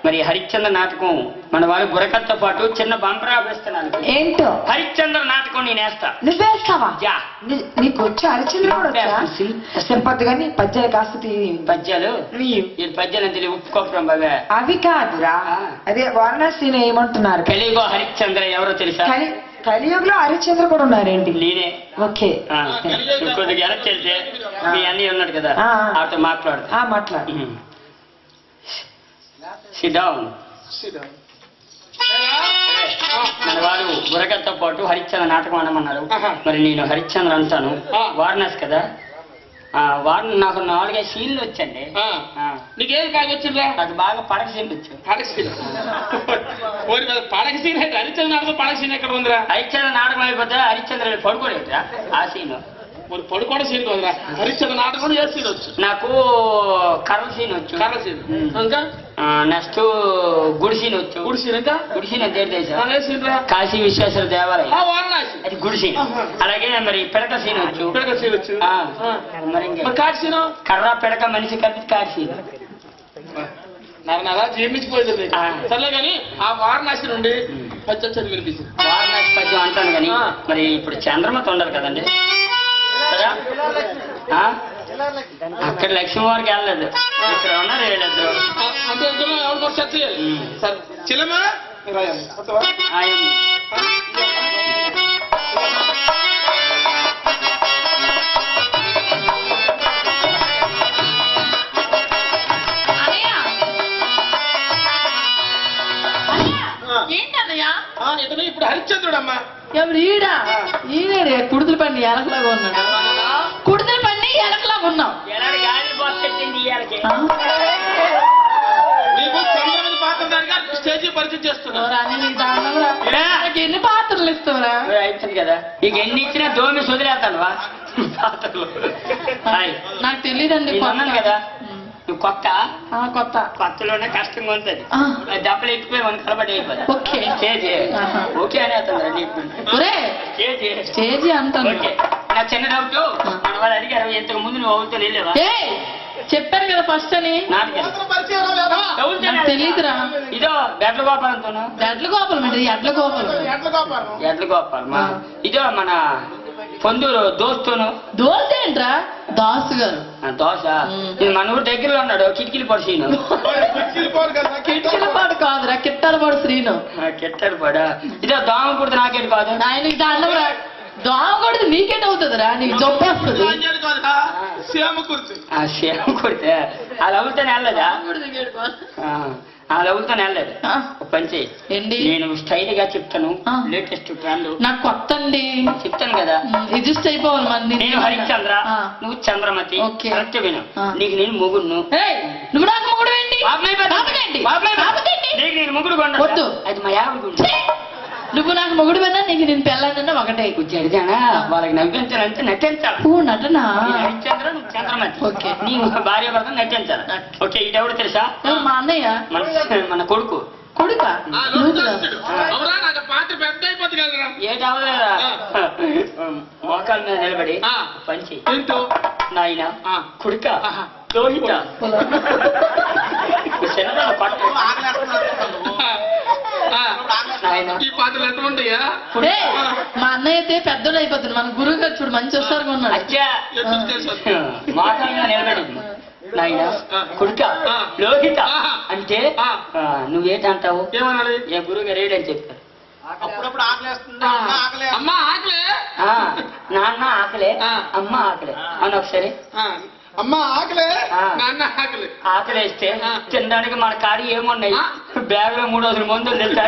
మరి హరిశ్చంద్ర నాటకం మన వాళ్ళ బుర్రకథతో పాటు చిన్న బంపర్ ఆపిస్తున్నాను. ఏంటో హరిశ్చంద్ర నాటకం నేను వేస్తా. నువ్వేస్తావా? యా. నీకు వచ్చా హరిశ్చంద్ర కూడా వచ్చా? సింపతి కానీ పద్యాలు కాస్త పద్యాలు పద్యాలు అంటే ఉప్పుకోపడం బాగా అవి కాదురా, అదే వారణాసిలో ఏమంటున్నారు? కలియుగ హరిశ్చంద్ర ఎవరో తెలుసా? కలియుగంలో హరిశ్చంద్ర కూడా ఉన్నారేంటి? నేనే. ఓకే, కొద్దిగా వెనక్కి వెళ్తే మీ అన్నయ్య ఉన్నాడు కదా, ఆవిడతో మాట్లాడు. Sit down. మన వారు బుర్రకథతో పాటు హరిశ్చంద్ర నాటకం అనమన్నారు. మరి నేను హరిశ్చంద్ర అంటాను. వారణాసి కదా, నాకు 4-5 సీన్లు వచ్చండి. నీకేం కాదు వచ్చిందా? నాకు బాగా పడక సీన్లు వచ్చు. పడక సీన్ పడక సీన్ అయితే హరిశ్చంద్ర నాటకం పడక సీన్ ఎక్కడ ఉందిరా? హరిశ్చంద్ర నాటకం అయిపోతే హరిశ్చంద్ర పడుకోలేదురా ఆ సీన్. మరి పడుకోవడం సీన్ ఉందిరా, హరిశ్చంద్ర నాటకం ఏ సీన్ వచ్చు? నాకు కర్ర సీన్ వచ్చు. కర్ర సీన్ ఇంకా నెక్స్ట్ గుడి సీన్ వచ్చు. గుడి సీన్ ఇంకా గుడి సీన్ అంటే సీన్ రా? కాశీ విశ్వేశ్వర దేవాలయం వారణాసి, అది గుడి సీన్. అలాగే మరి పిడక సీన్ వచ్చు. పిడక సీన్ వచ్చు. మరి కాటి సీన్ కర్ర పిడక మనిషి కలిపి కాటి సీన్. అలా జీర్ణించిపోయింది. సర్లే కానీ ఆ వారణాసి నుండి పచ్చని వినిపిస్తుంది. వారణాసి పద్యం అంటాను కానీ మరి ఇప్పుడు చంద్రమతి ఉండరు కదండి కదా, అక్కడ లక్ష్మి వారికి వెళ్ళలేదు, ఇక్కడ ఉన్నారు వెళ్ళదు. అంటే ఎవరికో సెర్చ్ చేయాలి. సరే చిలమా ఇతను ఇప్పుడు హరిశ్చంద్రుడమ్మా. ఎవరు ఈడా? ఈయనే కుడుతుల పండి ఎలకలాగా ఉన్నాడు. కుడుతుల పండి ఎలకలాగా ఉన్నావు. నీకు చంద్రమతి పాత్రధారిగా స్టేజీ పరిచయం చేస్తున్నా. ఎన్ని పాత్రలు ఇస్తావురా? అయిపోతుంది కదా, ఇక ఎన్ని ఇచ్చినా దోమి వదిలేస్తాను పాత్రలు. నాకు తెలియదండి కదా, నువ్వు కొత్తలోనే కష్టంగా ఉంటుంది. దెబ్బలు ఎక్కిపోయి మన కలబడి అయిపోతుంది. ఓకే అని స్టేజీ అంటాను. నా చిన్న డౌట్, మన వాళ్ళు అడిగారు ఇంతకు ముందు నువ్వు అవుతా వెళ్ళేవా? చెప్పారు కదా ఫస్ట్ అని. తెలీదురా. ఇదో ఎడ్ల గోపాలంతో ఎడ్ల గోపాలం అంటే ఎడ్ల గోపాలం. ఇదో మన పొందూరు దోస్తును. దోశ ఏంట్రా? దాసు గారు. దోశ మన ఊరు దగ్గరలో ఉన్నాడు. కిటికీలు పడు శ్రీను. కిటికీల పాడు కాదురా, కిట్టాల పాడు శ్రీను. కిట్టాలు పాడా? ఇదో దోమ కుడితే నాకేంటి కాదు. ఆయనకి దండరా, దోమ కొడితే నీకేంటి అవుతుందిరా? నీకు జొప్పేస్తుంది. సేమ కుడితే అలా అవుతానే వెళ్ళదా? అలా అవుతానే వెళ్ళలేదు. పంచి నేను స్టైల్ గా చెప్తాను. లేటెస్ట్ ట్రెండ్ నాకు కొత్త అండి చెప్తాను కదా, రిజిస్ట్ అయిపోవాలి. మరి నేను హరిశ్చంద్ర, నువ్వు చంద్రమతి. కరెక్ట్ విను. నీకు నేను మొగుడును. నువ్వు నాకు మొగుడు ఏంటి? నీకు నేను మొగుడు కొనొద్దు, అది మా యావిడ గుండు. నువ్వు నాకు మొగుడు విన్నా నీకు నేను పెళ్ళానన్నా ఒకటే. జరిగానా వాళ్ళకి నవ్వించాలంటే నటించాలి. నటనా? హరిశ్చంద్ర, నువ్వు చంద్రమతి. ఓకే, నీ భార్య భర్త నటించాలి. ఓకే, ఇదెవడు తెలుసా? మా అన్నయ్య, మన కొడుకు. కొడుకా? పాత్ర పెద్ద అయిపోతుంది కదరా. ఏటవలేదా? మోకాల మీద నిలబడి పంచి నాయన కొడుక లోహిత చిన్నదాన్ని పట్టు. ఈ పాత్రలు ఎట్లా ఉంటాయా? మా అన్నయ్య అయితే పెద్దోడు అయిపోతుంది. మన గురువు గారు చూడు మంచి వస్తారు ఉన్నాడు. మోకాల మీద నిలబడింది. నాయన కొడుక లోహిత అంటే నువ్వేటంటావు? ఏమన్నాడు? ఏ గురువు గారు ఏడని చెప్పారు. అప్పుడప్పుడు అమ్మ ఆకలే, నాన్న ఆకలే, అమ్మ ఆకలే అని ఒకసారి. అమ్మ ఆకలే, నాన్న ఆకలే. ఆకలేస్తే తినడానికి మన కాడి ఏమున్నాయి? బ్యాగ్ లో 3 రోజుల మందులు తెలుసా?